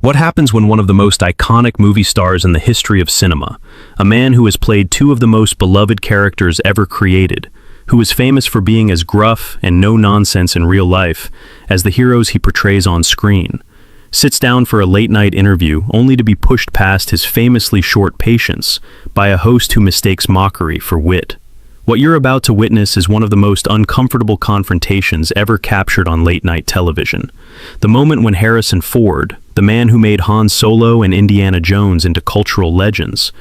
What happens when one of the most iconic movie stars in the history of cinema, a man who has played two of the most beloved characters ever created, who is famous for being as gruff and no-nonsense in real life as the heroes he portrays on screen, sits down for a late-night interview only to be pushed past his famously short patience by a host who mistakes mockery for wit? What you're about to witness is one of the most uncomfortable confrontations ever captured on late-night television. The moment when Harrison Ford, the man who made Han Solo and Indiana Jones into cultural legends,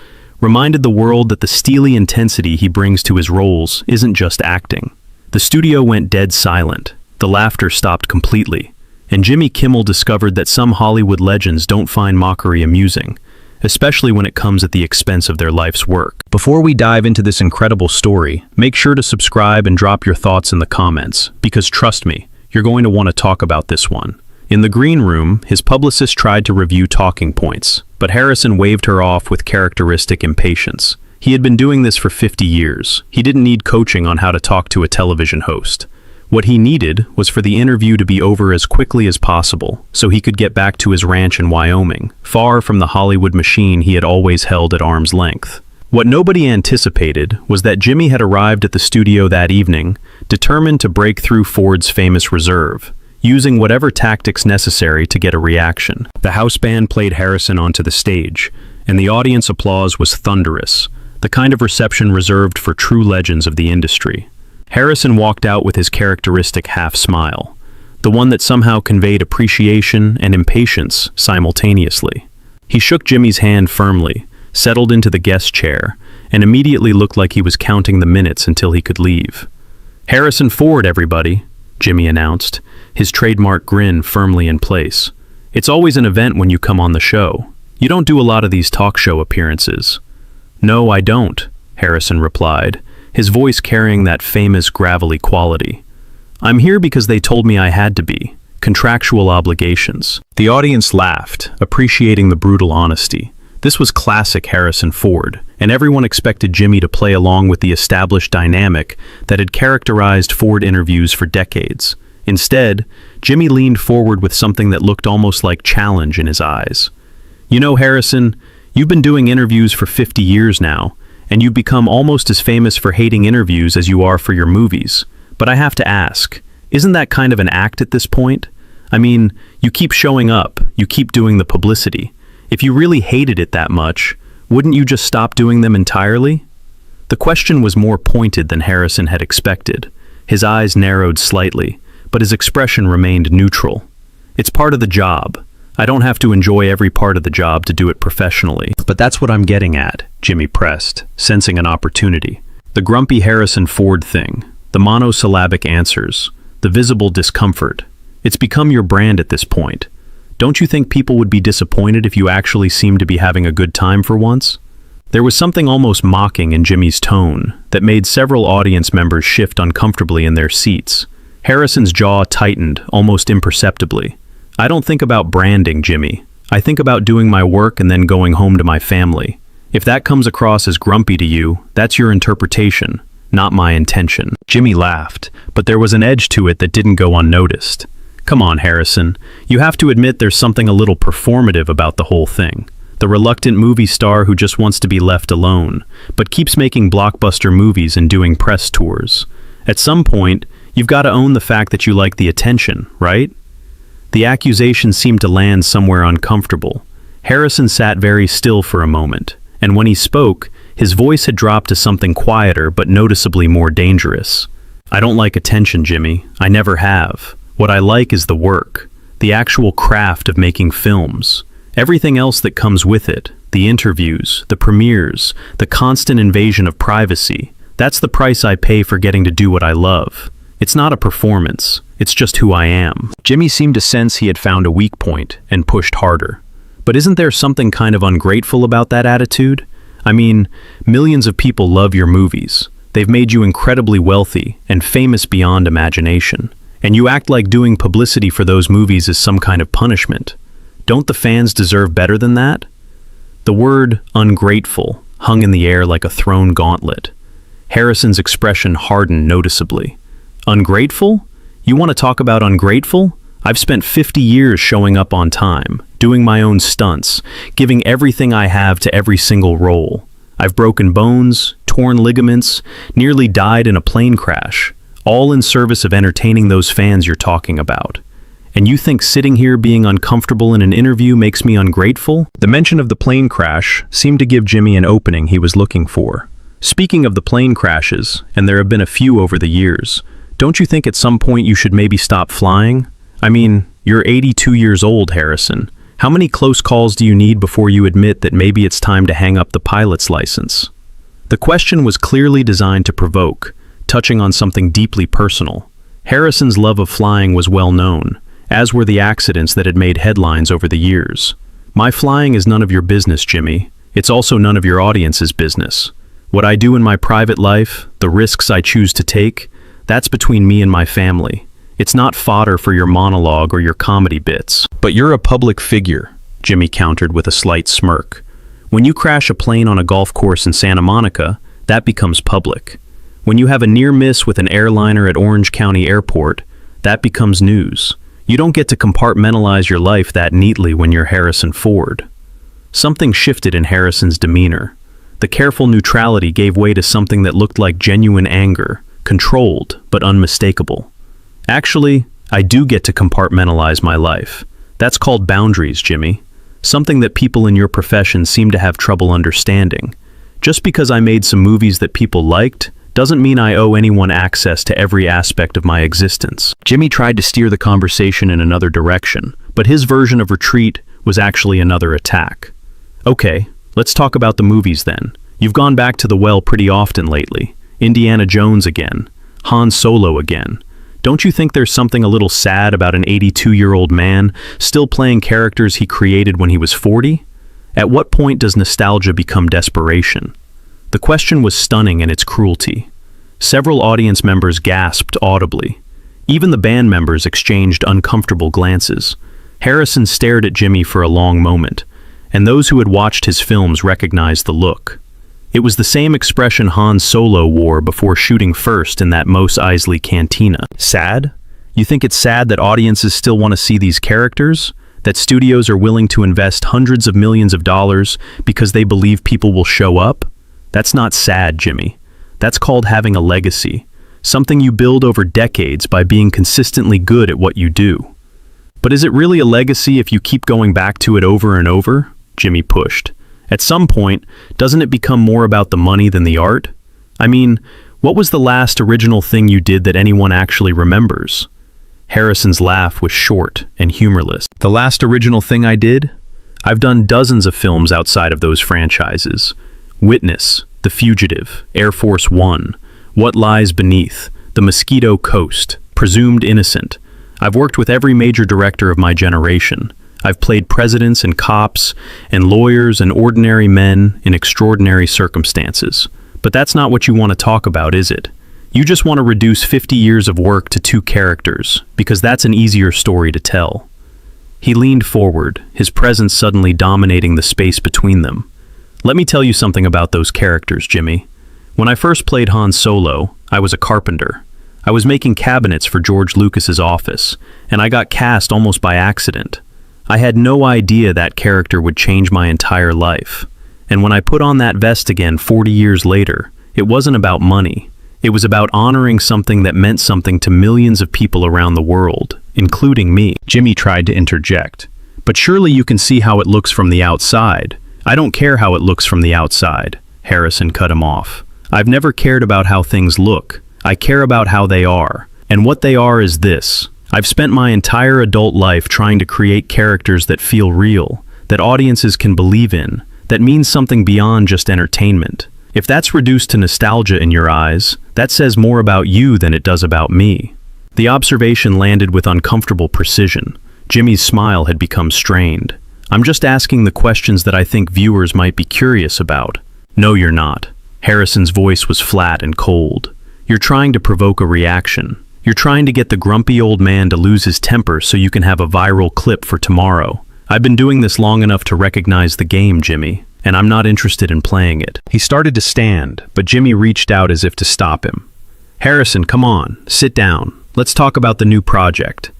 reminded the world that the steely intensity he brings to his roles isn't just acting. The studio went dead silent, the laughter stopped completely, and Jimmy Kimmel discovered that some Hollywood legends don't find mockery amusing, especially when it comes at the expense of their life's work. Before we dive into this incredible story, make sure to subscribe and drop your thoughts in the comments, because trust me, you're going to want to talk about this one. In the green room, his publicist tried to review talking points, but Harrison waved her off with characteristic impatience. He had been doing this for 50 years. He didn't need coaching on how to talk to a television host. What he needed was for the interview to be over as quickly as possible, so he could get back to his ranch in Wyoming, far from the Hollywood machine he had always held at arm's length. What nobody anticipated was that Jimmy had arrived at the studio that evening, determined to break through Ford's famous reserve, using whatever tactics necessary to get a reaction. The house band played Harrison onto the stage, and the audience applause was thunderous, the kind of reception reserved for true legends of the industry. Harrison walked out with his characteristic half-smile, the one that somehow conveyed appreciation and impatience simultaneously. He shook Jimmy's hand firmly, settled into the guest chair, and immediately looked like he was counting the minutes until he could leave. "Harrison Ford, everybody," Jimmy announced, his trademark grin firmly in place. "It's always an event when you come on the show. You don't do a lot of these talk show appearances." "No, I don't," Harrison replied, his voice carrying that famous gravelly quality. "I'm here because they told me I had to be. Contractual obligations." The audience laughed, appreciating the brutal honesty. This was classic Harrison Ford, and everyone expected Jimmy to play along with the established dynamic that had characterized Ford interviews for decades. Instead, Jimmy leaned forward with something that looked almost like challenge in his eyes. "You know, Harrison, you've been doing interviews for 50 years now, and you've become almost as famous for hating interviews as you are for your movies. But I have to ask, isn't that kind of an act at this point? I mean, you keep showing up, you keep doing the publicity. If you really hated it that much, wouldn't you just stop doing them entirely?" The question was more pointed than Harrison had expected. His eyes narrowed slightly, but his expression remained neutral. "It's part of the job. I don't have to enjoy every part of the job to do it professionally." "But that's what I'm getting at," Jimmy pressed, sensing an opportunity. The grumpy Harrison Ford thing, the monosyllabic answers, the visible discomfort. It's become your brand at this point. Don't you think people would be disappointed if you actually seemed to be having a good time for once? There was something almost mocking in Jimmy's tone that made several audience members shift uncomfortably in their seats. Harrison's jaw tightened almost imperceptibly. "I don't think about branding, Jimmy. I think about doing my work and then going home to my family. If that comes across as grumpy to you, that's your interpretation, not my intention." Jimmy laughed, but there was an edge to it that didn't go unnoticed. "Come on, Harrison. You have to admit there's something a little performative about the whole thing. The reluctant movie star who just wants to be left alone, but keeps making blockbuster movies and doing press tours. At some point, you've got to own the fact that you like the attention, right?" The accusation seemed to land somewhere uncomfortable. Harrison sat very still for a moment, and when he spoke, his voice had dropped to something quieter but noticeably more dangerous. "I don't like attention, Jimmy. I never have. What I like is the work, the actual craft of making films. Everything else that comes with it, the interviews, the premieres, the constant invasion of privacy, that's the price I pay for getting to do what I love. It's not a performance, it's just who I am." Jimmy seemed to sense he had found a weak point and pushed harder. "But isn't there something kind of ungrateful about that attitude? I mean, millions of people love your movies. They've made you incredibly wealthy and famous beyond imagination. And you act like doing publicity for those movies is some kind of punishment. Don't the fans deserve better than that?" The word ungrateful hung in the air like a thrown gauntlet. Harrison's expression hardened noticeably. "Ungrateful? You want to talk about ungrateful? I've spent 50 years showing up on time, doing my own stunts, giving everything I have to every single role. I've broken bones, torn ligaments, nearly died in a plane crash, all in service of entertaining those fans you're talking about. And you think sitting here being uncomfortable in an interview makes me ungrateful? The mention of the plane crash seemed to give Jimmy an opening he was looking for. Speaking of the plane crashes, and there have been a few over the years, don't you think at some point you should maybe stop flying? I mean, you're 82 years old, Harrison. How many close calls do you need before you admit that maybe it's time to hang up the pilot's license? The question was clearly designed to provoke, touching on something deeply personal. Harrison's love of flying was well known, as were the accidents that had made headlines over the years. My flying is none of your business, Jimmy. It's also none of your audience's business. What I do in my private life, the risks I choose to take, that's between me and my family. It's not fodder for your monologue or your comedy bits. But you're a public figure, Jimmy countered with a slight smirk. When you crash a plane on a golf course in Santa Monica, that becomes public. When you have a near miss with an airliner at Orange County Airport, that becomes news. You don't get to compartmentalize your life that neatly when you're Harrison Ford. Something shifted in Harrison's demeanor. The careful neutrality gave way to something that looked like genuine anger, controlled but unmistakable. Actually, I do get to compartmentalize my life. That's called boundaries, Jimmy. Something that people in your profession seem to have trouble understanding. Just because I made some movies that people liked, doesn't mean I owe anyone access to every aspect of my existence. Jimmy tried to steer the conversation in another direction, but his version of retreat was actually another attack. Okay, let's talk about the movies then. You've gone back to the well pretty often lately. Indiana Jones again. Han Solo again. Don't you think there's something a little sad about an 82-year-old man still playing characters he created when he was 40? At what point does nostalgia become desperation? The question was stunning in its cruelty. Several audience members gasped audibly. Even the band members exchanged uncomfortable glances. Harrison stared at Jimmy for a long moment, and those who had watched his films recognized the look. It was the same expression Han Solo wore before shooting first in that Mos Eisley cantina. Sad? You think it's sad that audiences still want to see these characters? That studios are willing to invest hundreds of millions of dollars because they believe people will show up? That's not sad, Jimmy. That's called having a legacy. Something you build over decades by being consistently good at what you do. But is it really a legacy if you keep going back to it over and over? Jimmy pushed. At some point, doesn't it become more about the money than the art? I mean, what was the last original thing you did that anyone actually remembers? Harrison's laugh was short and humorless. The last original thing I did? I've done dozens of films outside of those franchises. Witness, The Fugitive, Air Force One, What Lies Beneath, The Mosquito Coast, Presumed Innocent. I've worked with every major director of my generation. I've played presidents and cops and lawyers and ordinary men in extraordinary circumstances. But that's not what you want to talk about, is it? You just want to reduce 50 years of work to 2 characters, because that's an easier story to tell. He leaned forward, his presence suddenly dominating the space between them. Let me tell you something about those characters, Jimmy. When I first played Han Solo, I was a carpenter. I was making cabinets for George Lucas's office, and I got cast almost by accident. I had no idea that character would change my entire life. And when I put on that vest again 40 years later, it wasn't about money. It was about honoring something that meant something to millions of people around the world, including me. Jimmy tried to interject. But surely you can see how it looks from the outside. I don't care how it looks from the outside. Harrison cut him off. I've never cared about how things look. I care about how they are. And what they are is this. I've spent my entire adult life trying to create characters that feel real, that audiences can believe in, that mean something beyond just entertainment. If that's reduced to nostalgia in your eyes, that says more about you than it does about me. The observation landed with uncomfortable precision. Jimmy's smile had become strained. I'm just asking the questions that I think viewers might be curious about. No, you're not. Harrison's voice was flat and cold. You're trying to provoke a reaction. You're trying to get the grumpy old man to lose his temper so you can have a viral clip for tomorrow. I've been doing this long enough to recognize the game, Jimmy, and I'm not interested in playing it. He started to stand, but Jimmy reached out as if to stop him. Harrison, come on, sit down. Let's talk about the new project.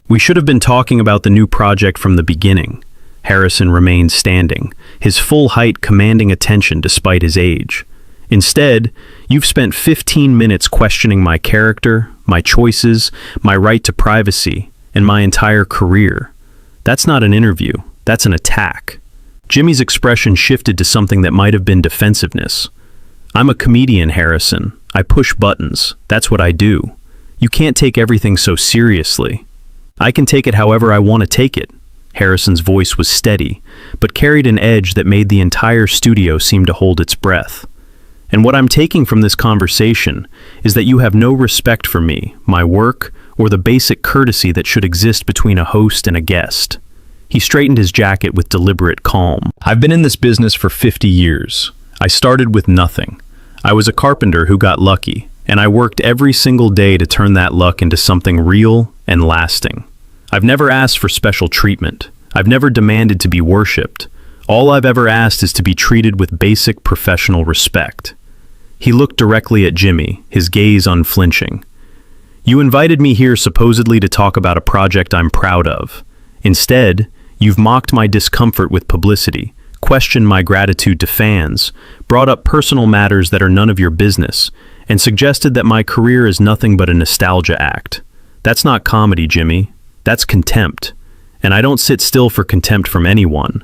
We should have been talking about the new project from the beginning. Harrison remained standing, his full height commanding attention despite his age. Instead, you've spent 15 minutes questioning my character, my choices, my right to privacy, and my entire career. That's not an interview, that's an attack. Jimmy's expression shifted to something that might have been defensiveness. I'm a comedian, Harrison. I push buttons. That's what I do. You can't take everything so seriously. I can take it however I want to take it. Harrison's voice was steady, but carried an edge that made the entire studio seem to hold its breath. And what I'm taking from this conversation is that you have no respect for me, my work, or the basic courtesy that should exist between a host and a guest. He straightened his jacket with deliberate calm. I've been in this business for 50 years. I started with nothing. I was a carpenter who got lucky, and I worked every single day to turn that luck into something real and lasting. I've never asked for special treatment. I've never demanded to be worshipped. All I've ever asked is to be treated with basic professional respect. He looked directly at Jimmy, his gaze unflinching. You invited me here supposedly to talk about a project I'm proud of. Instead, you've mocked my discomfort with publicity, questioned my gratitude to fans, brought up personal matters that are none of your business, and suggested that my career is nothing but a nostalgia act. That's not comedy, Jimmy. That's contempt. And I don't sit still for contempt from anyone.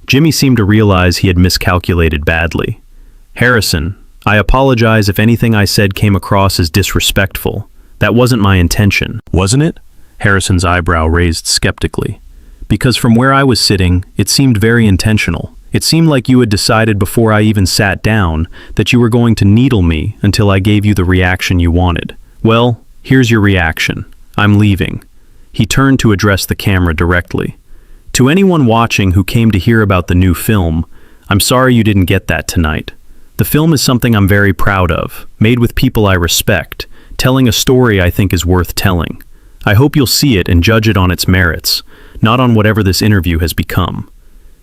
Jimmy seemed to realize he had miscalculated badly. Harrison, I apologize if anything I said came across as disrespectful. That wasn't my intention. Wasn't it? Harrison's eyebrow raised skeptically. Because from where I was sitting, it seemed very intentional. It seemed like you had decided before I even sat down that you were going to needle me until I gave you the reaction you wanted. Well, here's your reaction. I'm leaving. He turned to address the camera directly. To anyone watching who came to hear about the new film, I'm sorry you didn't get that tonight. The film is something I'm very proud of, made with people I respect, telling a story I think is worth telling. I hope you'll see it and judge it on its merits, not on whatever this interview has become.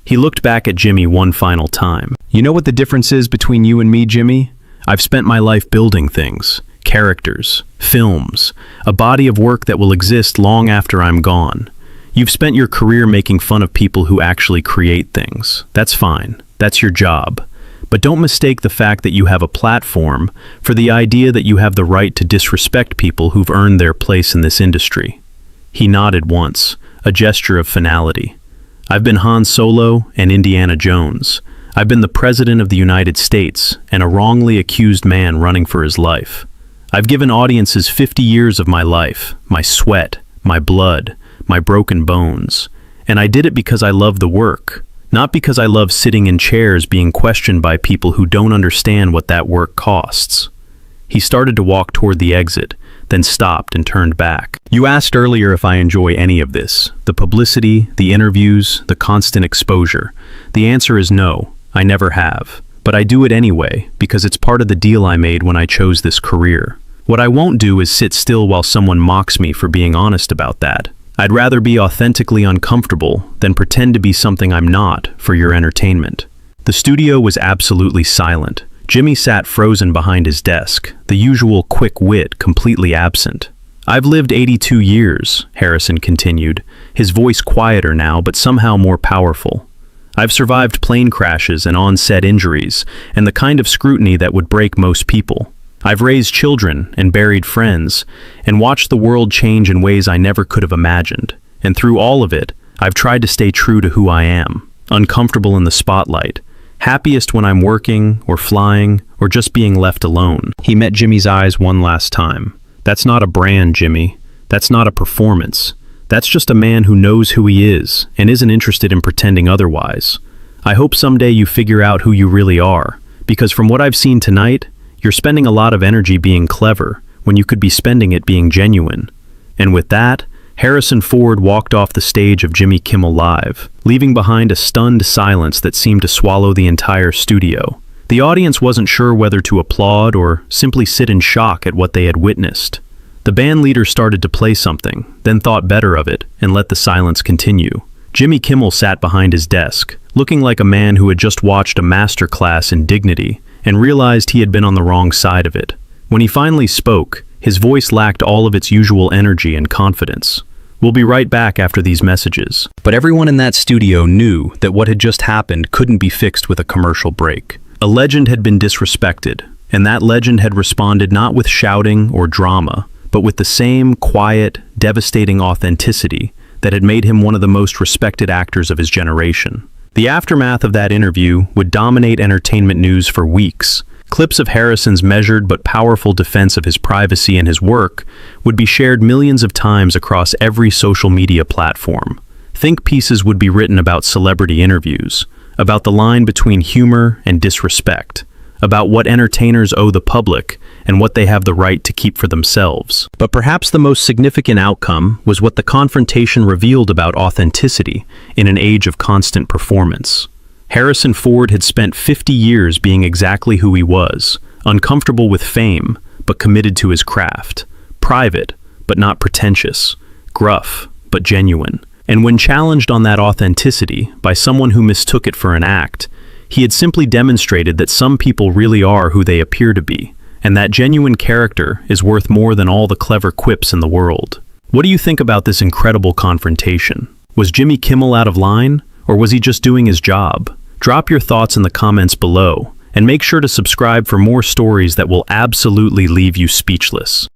He looked back at Jimmy one final time. You know what the difference is between you and me, Jimmy? I've spent my life building things, characters, films, a body of work that will exist long after I'm gone. You've spent your career making fun of people who actually create things. That's fine. That's your job. But don't mistake the fact that you have a platform for the idea that you have the right to disrespect people who've earned their place in this industry. He nodded once, a gesture of finality. I've been Han Solo and Indiana Jones. I've been the President of the United States and a wrongly accused man running for his life. I've given audiences 50 years of my life, my sweat, my blood, my broken bones. And I did it because I love the work. Not because I love sitting in chairs being questioned by people who don't understand what that work costs. He started to walk toward the exit, then stopped and turned back. You asked earlier if I enjoy any of this, the publicity, the interviews, the constant exposure. The answer is no, I never have. But I do it anyway, because it's part of the deal I made when I chose this career. What I won't do is sit still while someone mocks me for being honest about that. I'd rather be authentically uncomfortable than pretend to be something I'm not for your entertainment. The studio was absolutely silent. Jimmy sat frozen behind his desk, the usual quick wit completely absent. I've lived 82 years, Harrison continued, his voice quieter now but somehow more powerful. I've survived plane crashes and on-set injuries, and the kind of scrutiny that would break most people. I've raised children and buried friends, and watched the world change in ways I never could have imagined. And through all of it, I've tried to stay true to who I am, uncomfortable in the spotlight, happiest when I'm working, or flying, or just being left alone. He met Jimmy's eyes one last time. That's not a brand, Jimmy. That's not a performance. That's just a man who knows who he is, and isn't interested in pretending otherwise. I hope someday you figure out who you really are, because from what I've seen tonight, you're spending a lot of energy being clever when you could be spending it being genuine. And with that, Harrison Ford walked off the stage of Jimmy Kimmel Live, leaving behind a stunned silence that seemed to swallow the entire studio. The audience wasn't sure whether to applaud or simply sit in shock at what they had witnessed. The band leader started to play something, then thought better of it and let the silence continue. Jimmy Kimmel sat behind his desk, looking like a man who had just watched a masterclass in dignity and realized he had been on the wrong side of it. When he finally spoke, his voice lacked all of its usual energy and confidence. We'll be right back after these messages. But everyone in that studio knew that what had just happened couldn't be fixed with a commercial break. A legend had been disrespected, and that legend had responded not with shouting or drama, but with the same quiet, devastating authenticity that had made him one of the most respected actors of his generation. The aftermath of that interview would dominate entertainment news for weeks. Clips of Harrison's measured but powerful defense of his privacy and his work would be shared millions of times across every social media platform. Think pieces would be written about celebrity interviews, about the line between humor and disrespect, about what entertainers owe the public and what they have the right to keep for themselves. But perhaps the most significant outcome was what the confrontation revealed about authenticity in an age of constant performance. Harrison Ford had spent 50 years being exactly who he was, uncomfortable with fame, but committed to his craft, private, but not pretentious, gruff, but genuine. And when challenged on that authenticity by someone who mistook it for an act, he had simply demonstrated that some people really are who they appear to be, and that genuine character is worth more than all the clever quips in the world. What do you think about this incredible confrontation? Was Jimmy Kimmel out of line, or was he just doing his job? Drop your thoughts in the comments below, and make sure to subscribe for more stories that will absolutely leave you speechless.